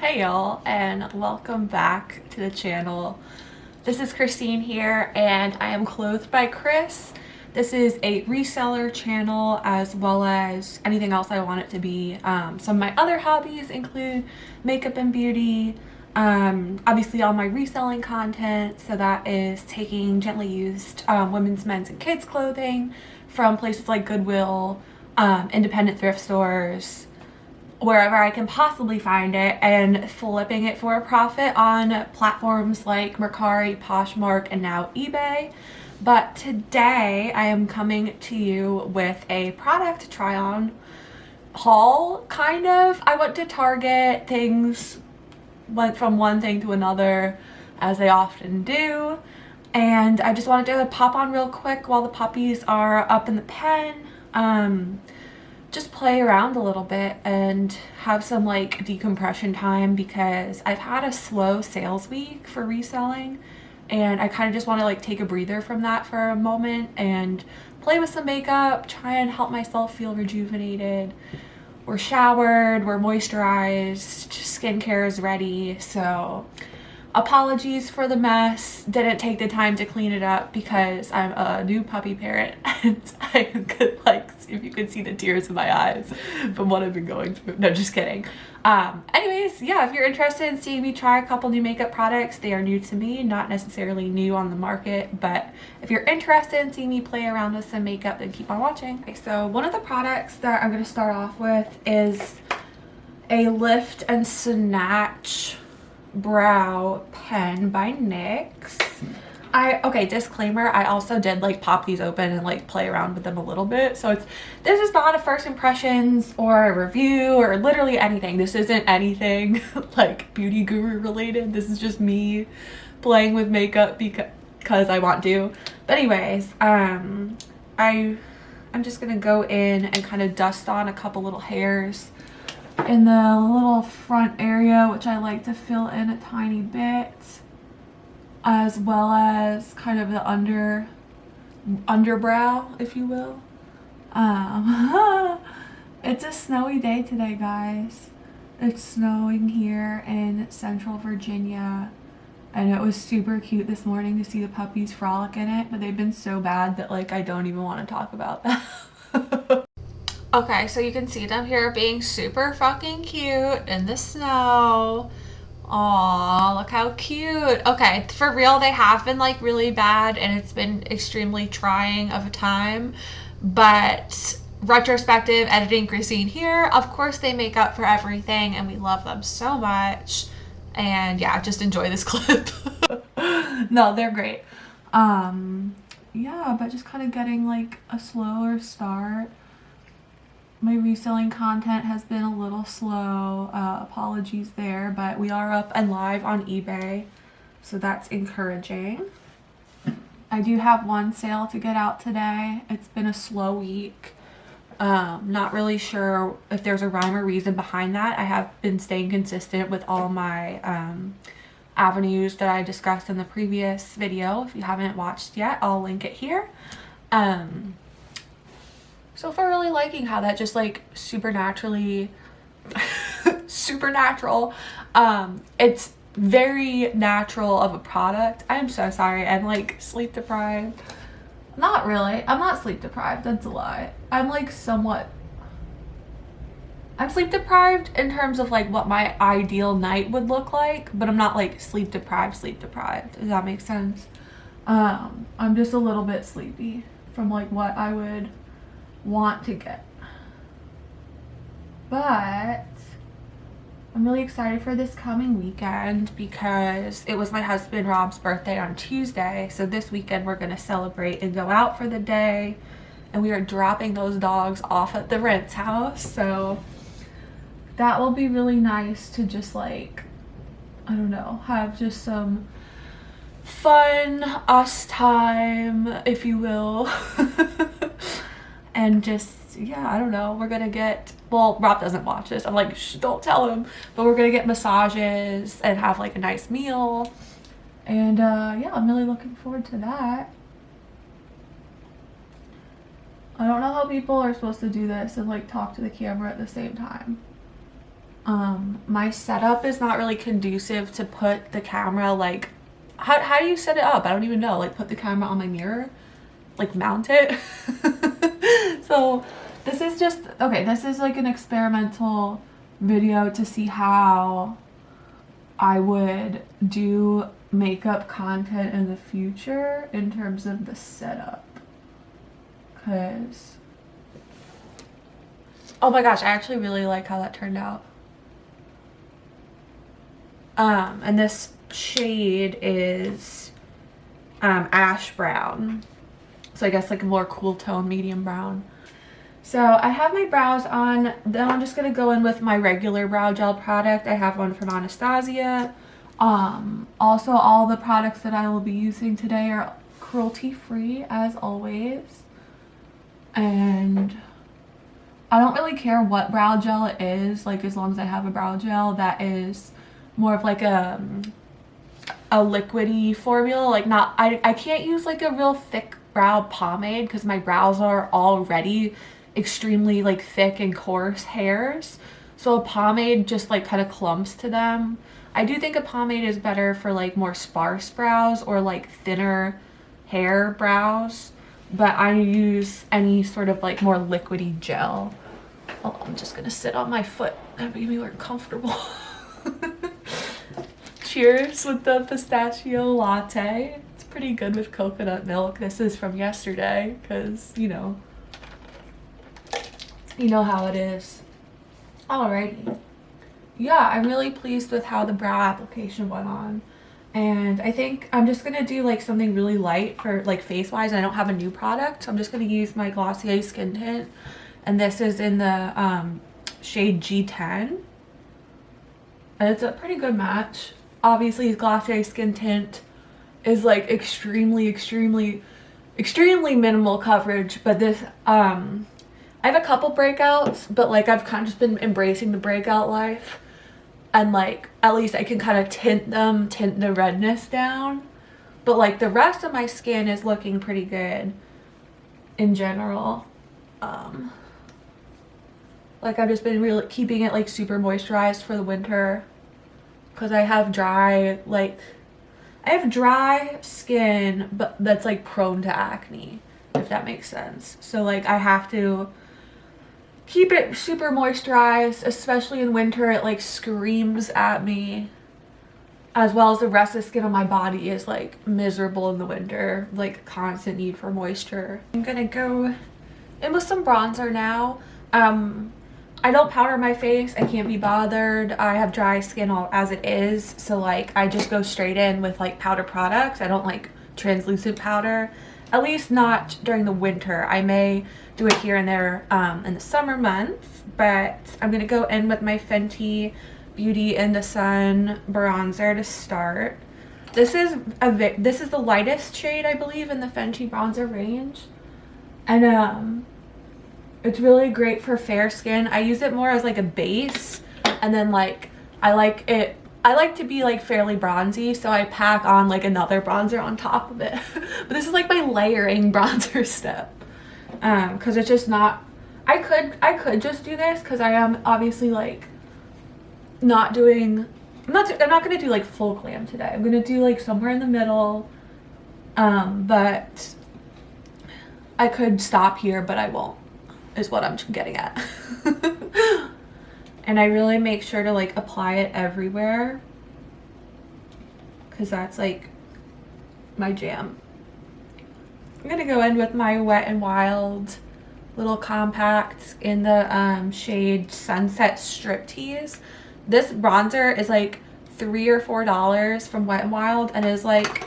Hey y'all, and welcome back to the channel. This is Christine here, and I am Clothed by Chris. This is a reseller channel as well as anything else I want it to be. Some of my other hobbies include makeup and beauty, obviously all my reselling content, so that is taking gently used women's, men's, and kids clothing from places like Goodwill, independent thrift stores, wherever I can possibly find it, and flipping it for a profit on platforms like Mercari, Poshmark, and now eBay. But today I am coming to you with a product try on haul, kind of. I went to Target, things went from one thing to another as they often do, and I just wanted to pop on real quick while the puppies are up in the pen. Just play around a little bit and have some like decompression time, because I've had a slow sales week for reselling and I kind of just want to like take a breather from that for a moment and play with some makeup, try and help myself feel rejuvenated. We're showered, we're moisturized, skincare is ready, so apologies for the mess. Didn't take the time to clean it up because I'm a new puppy parent and I could like, if you could see the tears in my eyes from what I've been going through. No, just kidding. Anyways, yeah, if you're interested in seeing me try a couple new makeup products, they are new to me, not necessarily new on the market, but if you're interested in seeing me play around with some makeup, then keep on watching. Okay, so one of the products that I'm going to start off with is a Lift and Snatch brow pen by NYX. Okay, disclaimer, I also did like pop these open and like play around with them a little bit, so this is not a first impressions or a review or literally anything. This isn't anything like beauty guru related. This is just me playing with makeup because I want to. But anyways, I'm just gonna go in and kind of dust on a couple little hairs in the little front area, which I like to fill in a tiny bit, as well as kind of the underbrow, if you will. It's a snowy day today, guys. It's snowing here in Central Virginia, and it was super cute this morning to see the puppies frolic in it, but they've been so bad that like I don't even want to talk about that. Okay, so you can see them here being super fucking cute in the snow. Aw, look how cute. Okay, for real, they have been like really bad and it's been extremely trying of a time. But retrospective editing Christine here, of course they make up for everything and we love them so much. And yeah, just enjoy this clip. No, they're great. Yeah, but just kind of getting like a slower start. My reselling content has been a little slow, apologies there, but we are up and live on eBay, so that's encouraging. I do have one sale to get out today. It's been a slow week. Not really sure if there's a rhyme or reason behind that. I have been staying consistent with all my avenues that I discussed in the previous video. If you haven't watched yet, I'll link it here. So far, really liking how that just like supernaturally supernatural, it's very natural of a product. I'm so sorry, I'm like sleep deprived. Not really, I'm not sleep deprived, that's a lie. I'm like I'm sleep deprived in terms of like what my ideal night would look like, but I'm not like sleep deprived. Does that make sense? I'm just a little bit sleepy from like what I would want to get. But I'm really excited for this coming weekend because it was my husband Rob's birthday on Tuesday, so this weekend we're gonna celebrate and go out for the day, and we are dropping those dogs off at the Rent's house, so that will be really nice to just like, I don't know, have just some fun us time, if you will. And just, yeah, I don't know, we're gonna get, well, Rob doesn't watch this, I'm like, shh, don't tell him, but we're gonna get massages and have like a nice meal, and yeah, I'm really looking forward to that. I don't know how people are supposed to do this and like talk to the camera at the same time. My setup is not really conducive to put the camera, like, how do you set it up? I don't even know. Like, put the camera on my mirror? Like, mount it? So this is just, okay, this is like an experimental video to see how I would do makeup content in the future in terms of the setup. Because, oh my gosh, I actually really like how that turned out. And this shade is ash brown. So I guess like a more cool tone, medium brown. So I have my brows on. Then I'm just gonna go in with my regular brow gel product. I have one from Anastasia. Also, all the products that I will be using today are cruelty-free as always. And I don't really care what brow gel it is, like as long as I have a brow gel that is more of like a liquidy formula. Like not, I can't use like a real thick brow pomade because my brows are already extremely like thick and coarse hairs. So a pomade just like kind of clumps to them. I do think a pomade is better for like more sparse brows or like thinner hair brows, but I use any sort of like more liquidy gel. Oh, I'm just gonna sit on my foot. That made me more comfortable. Cheers with the pistachio latte. It's pretty good with coconut milk. This is from yesterday because, you know how it is. Alrighty. Yeah, I'm really pleased with how the brow application went on. And I think I'm just going to do like something really light for like face wise. I don't have a new product, so I'm just going to use my Glossier Skin Tint. And this is in the shade G10. And it's a pretty good match. Obviously, Glossier Skin Tint is like extremely minimal coverage, but this I have a couple breakouts, but like I've kind of just been embracing the breakout life, and like at least I can kind of tint the redness down. But like the rest of my skin is looking pretty good in general. Like I've just been really keeping it like super moisturized for the winter because I have dry skin, but that's like prone to acne, if that makes sense. So like I have to keep it super moisturized, especially in winter. It like screams at me, as well as the rest of the skin on my body is like miserable in the winter, like constant need for moisture. I'm gonna go in with some bronzer now. I don't powder my face. I can't be bothered. I have dry skin all as it is, so like I just go straight in with like powder products. I don't like translucent powder, at least not during the winter. I may do it here and there in the summer months, but I'm gonna go in with my Fenty Beauty in the Sun bronzer to start. This is the lightest shade, I believe, in the Fenty bronzer range, and it's really great for fair skin. I use it more as like a base, and then like I like to be like fairly bronzy, so I pack on like another bronzer on top of it. But this is like my layering bronzer step, because it's just not, I could just do this because I am obviously like not doing, I'm not gonna do like full glam today. I'm gonna do like somewhere in the middle, but I could stop here, but I won't, is what I'm getting at. And I really make sure to like apply it everywhere because that's like my jam. I'm gonna go in with my Wet n Wild little compact in the shade Sunset Striptease. This bronzer is like $3 or $4 from Wet n Wild and is like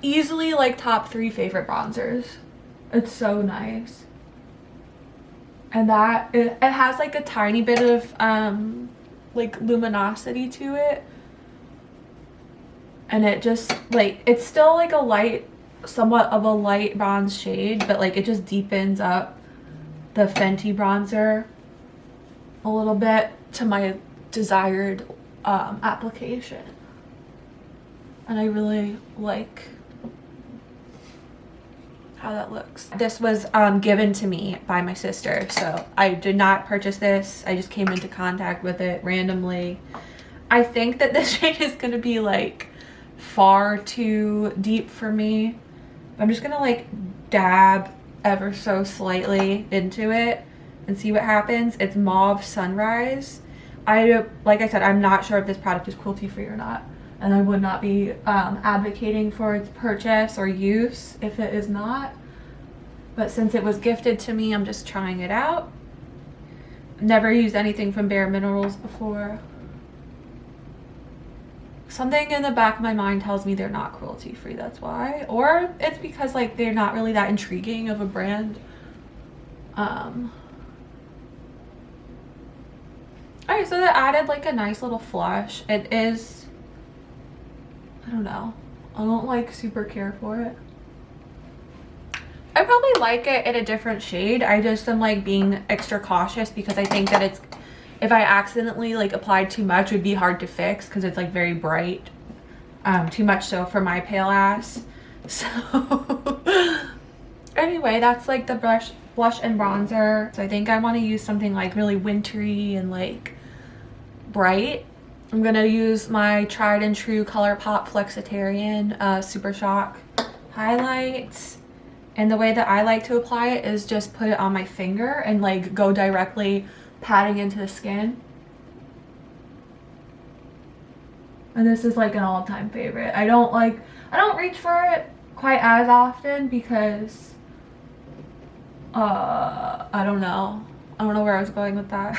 easily like top 3 favorite bronzers. It's so nice. And that it has like a tiny bit of like luminosity to it, and it just like, it's still like a light, somewhat of a light bronze shade, but like it just deepens up the Fenty bronzer a little bit to my desired application, and I really like how that looks. This was given to me by my sister, so I did not purchase this. I just came into contact with it randomly. I think that this shade is gonna be like far too deep for me. I'm just gonna like dab ever so slightly into it and see what happens. It's Mauve Sunrise. Like I said, I'm not sure if this product is cruelty free or not, and I would not be advocating for its purchase or use if it is not. But since it was gifted to me, I'm just trying it out. Never used anything from Bare Minerals before. Something in the back of my mind tells me they're not cruelty free, that's why. Or it's because like they're not really that intriguing of a brand. Alright, so that added like a nice little flush. It is, I don't know, I don't like super care for it. I probably like it in a different shade. I just am like being extra cautious because I think that it's, if I accidentally like applied too much, it would be hard to fix because it's like very bright. Too much so for my pale ass. So anyway, that's like the blush and bronzer. So I think I want to use something like really wintry and like bright. I'm gonna use my tried and true ColourPop Flexitarian Super Shock highlights. And the way that I like to apply it is just put it on my finger and like go directly patting into the skin. And this is like an all-time favorite. I don't reach for it quite as often because I don't know where I was going with that.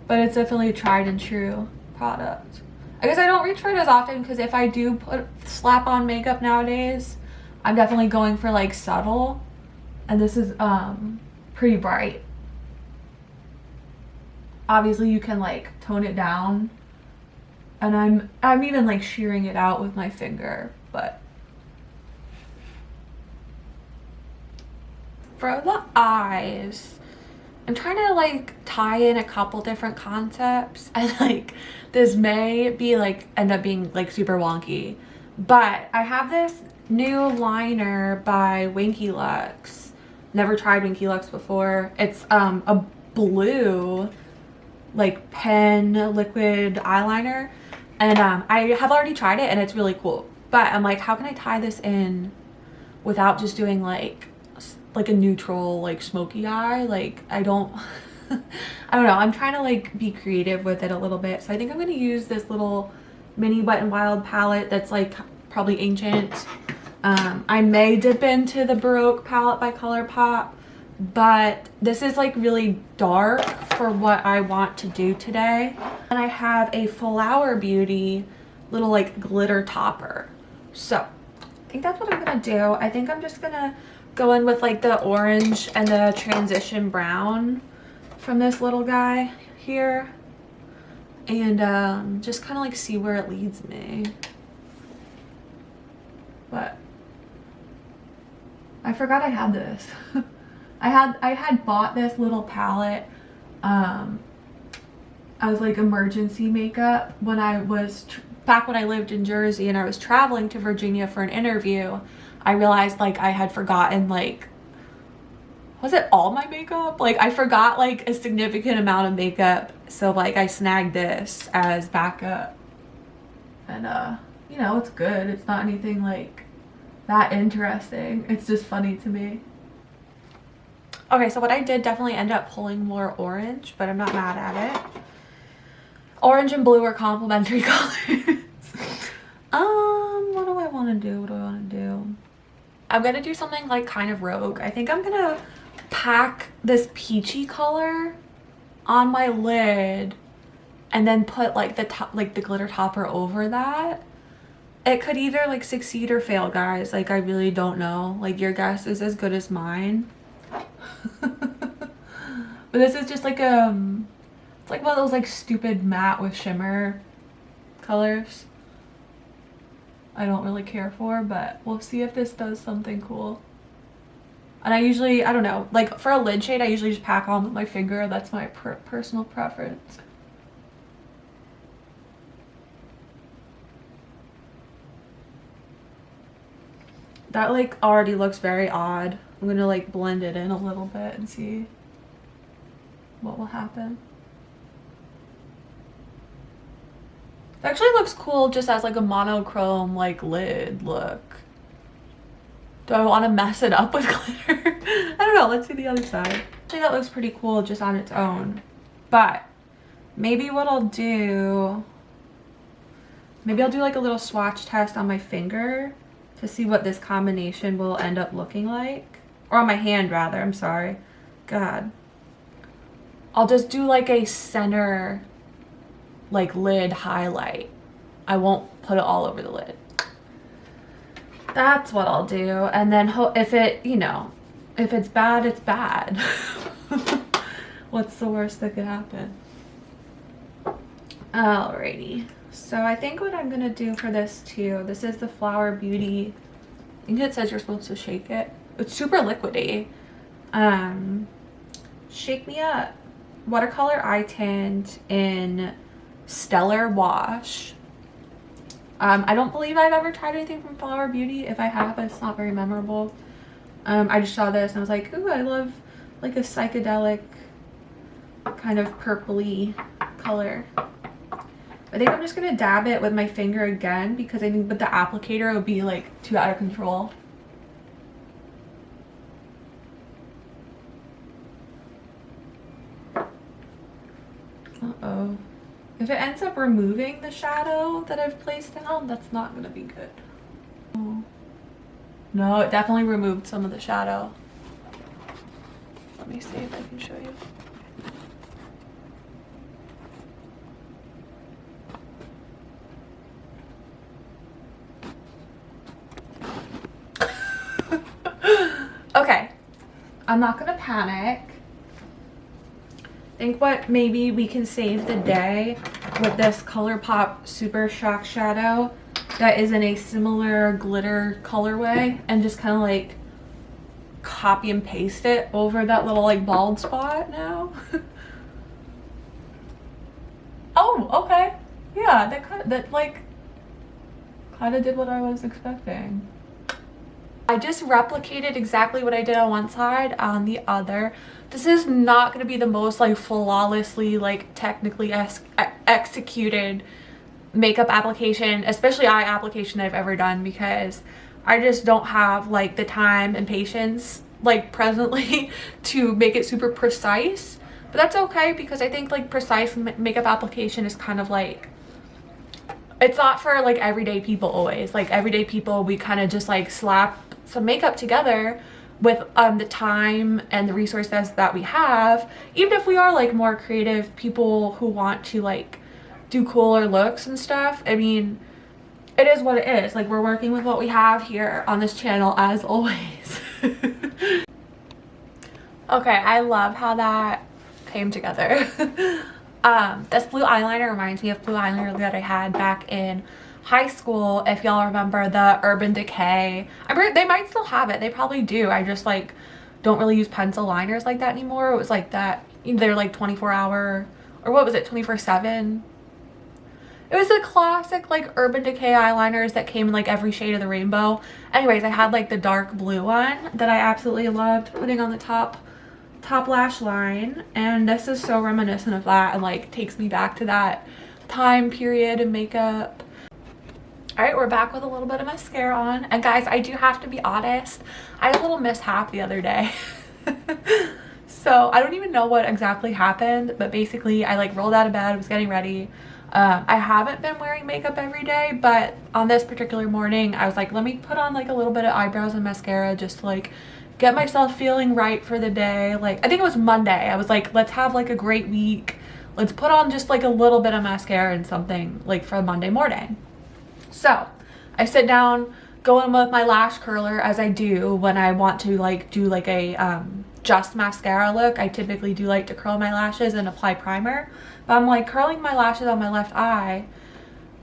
But it's definitely a tried and true product. I guess I don't reach for it as often because if I do slap on makeup nowadays, I'm definitely going for like subtle, and this is pretty bright. Obviously you can like tone it down, and I'm even like shearing it out with my finger. But for the eyes, I'm trying to like tie in a couple different concepts, and like this may be like end up being like super wonky, but I have this new liner by Winky Lux. Never tried Winky Lux before. It's a blue like pen liquid eyeliner, and I have already tried it and it's really cool, but I'm like, how can I tie this in without just doing like a neutral like smoky eye? Like I don't I don't know, I'm trying to like be creative with it a little bit. So I think I'm going to use this little mini Wet n Wild palette that's like probably ancient. I may dip into the Baroque palette by ColourPop, but this is like really dark for what I want to do today. And I have a Flower Beauty little like glitter topper. So I think that's what I'm gonna do. I think I'm just gonna go in with like the orange and the transition brown from this little guy here, and just kind of like see where it leads me. But I forgot I had this. I had bought this little palette as like emergency makeup when I was back when I lived in Jersey and I was traveling to Virginia for an interview. I realized like I had forgotten like, was it all my makeup? Like I forgot like a significant amount of makeup, so like I snagged this as backup. And you know, it's good. It's not anything like that interesting. It's just funny to me. Okay, so what I did definitely end up pulling more orange, but I'm not mad at it. Orange and blue are complementary colors. What do I want to do? What do I want to do? I'm gonna do something like kind of rogue. I think I'm gonna pack this peachy color on my lid and then put like the glitter topper over that. It could either like succeed or fail, guys. Like I really don't know. Like your guess is as good as mine. But this is just like it's like one of those like stupid matte with shimmer colors I don't really care for, but we'll see if this does something cool. And I usually, I don't know, like for a lid shade I usually just pack on with my finger. That's my personal preference. That like already looks very odd. I'm gonna like blend it in a little bit and see what will happen. It actually looks cool just as like a monochrome like lid look. Do I want to mess it up with glitter? I don't know. Let's see the other side. Actually, that looks pretty cool just on its own. But maybe what I'll do, maybe I'll do like a little swatch test on my finger to see what this combination will end up looking like. Or on my hand rather, I'm sorry. God. I'll just do like a center like lid highlight. I won't put it all over the lid. That's what I'll do. And then if it, you know, if it's bad, it's bad. What's the worst that could happen? Alrighty. So I think what I'm gonna do for this too, this is the Flower Beauty. I think it says you're supposed to shake it. It's super liquidy. Shake Me Up watercolor eye tint in Stellar Wash. I don't believe I've ever tried anything from Flower Beauty. If I have, it's not very memorable. I just saw this and I was like, ooh, I love like a psychedelic kind of purpley color. I think I'm just gonna dab it with my finger again because I think with the applicator it would be like too out of control. Uh-oh. If it ends up removing the shadow that I've placed down, that's not gonna be good. Oh. No, it definitely removed some of the shadow. Let me see if I can show you. Okay, I'm not gonna panic. I think what maybe we can save the day with this ColourPop Super Shock Shadow that is in a similar glitter colorway and just kind of like copy and paste it over that little like bald spot now. Oh, okay. Yeah, that like kind of did what I was expecting. I just replicated exactly what I did on one side on the other. This is not going to be the most like flawlessly like technically executed makeup application, especially eye application that I've ever done, because I just don't have like the time and patience like presently to make it super precise. But that's okay because I think like precise makeup application is kind of like, it's not for like everyday people always. Like everyday people, we kind of just like slap some makeup together with the time and the resources that we have, even if we are like more creative people who want to like do cooler looks and stuff. I mean, it is what it is. Like we're working with what we have here on this channel as always. Okay, I love how that came together. This blue eyeliner reminds me of blue eyeliner that I had back in high school. If y'all remember the Urban Decay, they might still have it, they probably do. I just like don't really use pencil liners like that anymore. It was like that, they're like 24-hour, or what was it, 24/7. It was a classic like Urban Decay eyeliners that came in like every shade of the rainbow. Anyways, I had like the dark blue one that I absolutely loved putting on the top lash line, and this is so reminiscent of that and like takes me back to that time period in makeup. All right, we're back with a little bit of mascara on. And guys, I do have to be honest, I had a little mishap the other day. So I don't even know what exactly happened, but basically I like rolled out of bed, was getting ready. I haven't been wearing makeup every day, but on this particular morning I was like, let me put on like a little bit of eyebrows and mascara just to like get myself feeling right for the day. Like I think it was Monday. I was like, let's have like a great week. Let's put on just like a little bit of mascara and something like for Monday morning. So I sit down, go in with my lash curler as I do when I want to like do like a just mascara look. I typically do like to curl my lashes and apply primer, but I'm like curling my lashes on my left eye.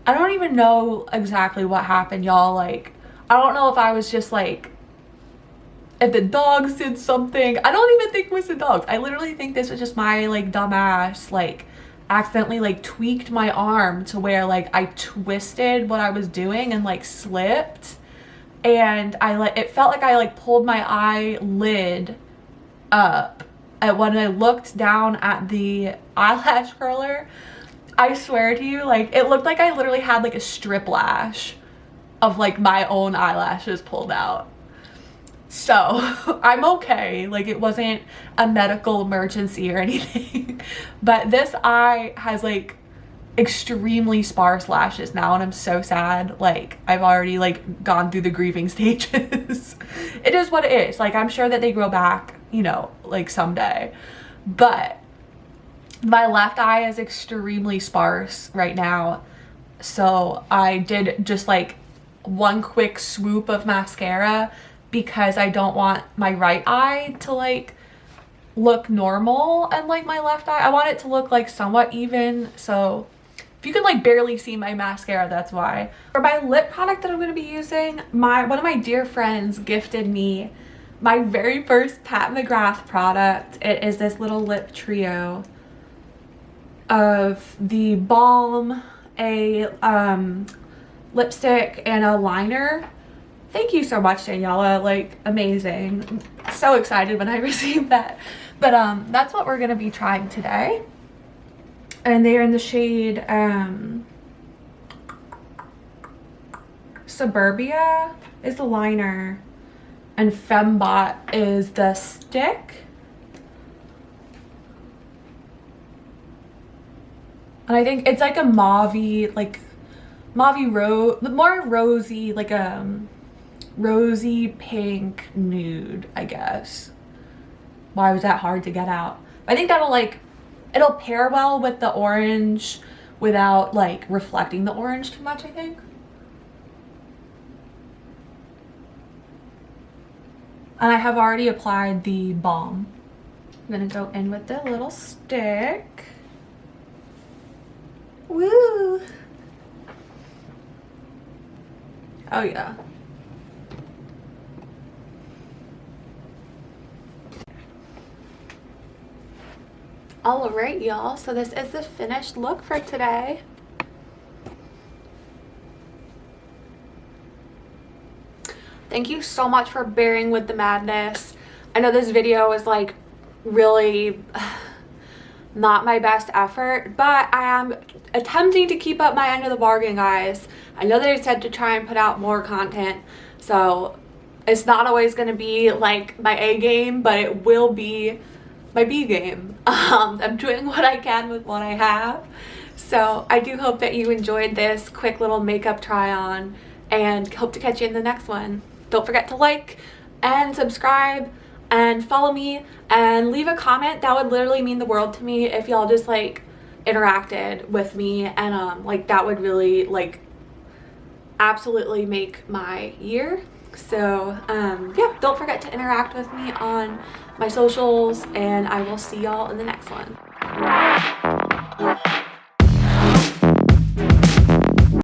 I don't even know exactly what happened, y'all. Like I don't know if I was just like, if the dogs did something. I don't even think it was the dogs. I literally think this was just my like dumbass like accidentally like tweaked my arm to where like I twisted what I was doing and like slipped, and it felt like I like pulled my eyelid up, and when I looked down at the eyelash curler, I swear to you, like it looked like I literally had like a strip lash of like my own eyelashes pulled out. So I'm okay, like it wasn't a medical emergency or anything. But this eye has like extremely sparse lashes now, and I'm so sad. Like I've already like gone through the grieving stages. It is what it is. Like I'm sure that they grow back, you know, like someday, but my left eye is extremely sparse right now. So I did just like one quick swoop of mascara because I don't want my right eye to like look normal, and like my left eye, I want it to look like somewhat even. So if you can like barely see my mascara, that's why. For my lip product that I'm going to be using, one of my dear friends gifted me my very first Pat McGrath product. It is this little lip trio of the balm, a lipstick, and a liner. Thank you so much, Daniela, like amazing. So excited when I received that. But that's what we're gonna be trying today, and they're in the shade Suburbia is the liner, and Fembot is the stick. And I think it's like a mauvey, like mauvey rose, more rosy, like a rosy pink nude, I guess. Why was that hard to get out? I think that'll like, it'll pair well with the orange without like reflecting the orange too much, I think. And I have already applied the balm. I'm gonna go in with the little stick. Woo! Oh yeah. All right, y'all, so this is the finished look for today. Thank you so much for bearing with the madness. I know this video is like really not my best effort, but I am attempting to keep up my end of the bargain, guys. I know that I said to try and put out more content, so it's not always going to be like my A game, but it will be my B game. I'm doing what I can with what I have. So I do hope that you enjoyed this quick little makeup try on, and hope to catch you in the next one. Don't forget to like and subscribe and follow me and leave a comment. That would literally mean the world to me if y'all just like interacted with me, and like that would really like absolutely make my year. So yeah, don't forget to interact with me on my socials, and I will see y'all in the next one.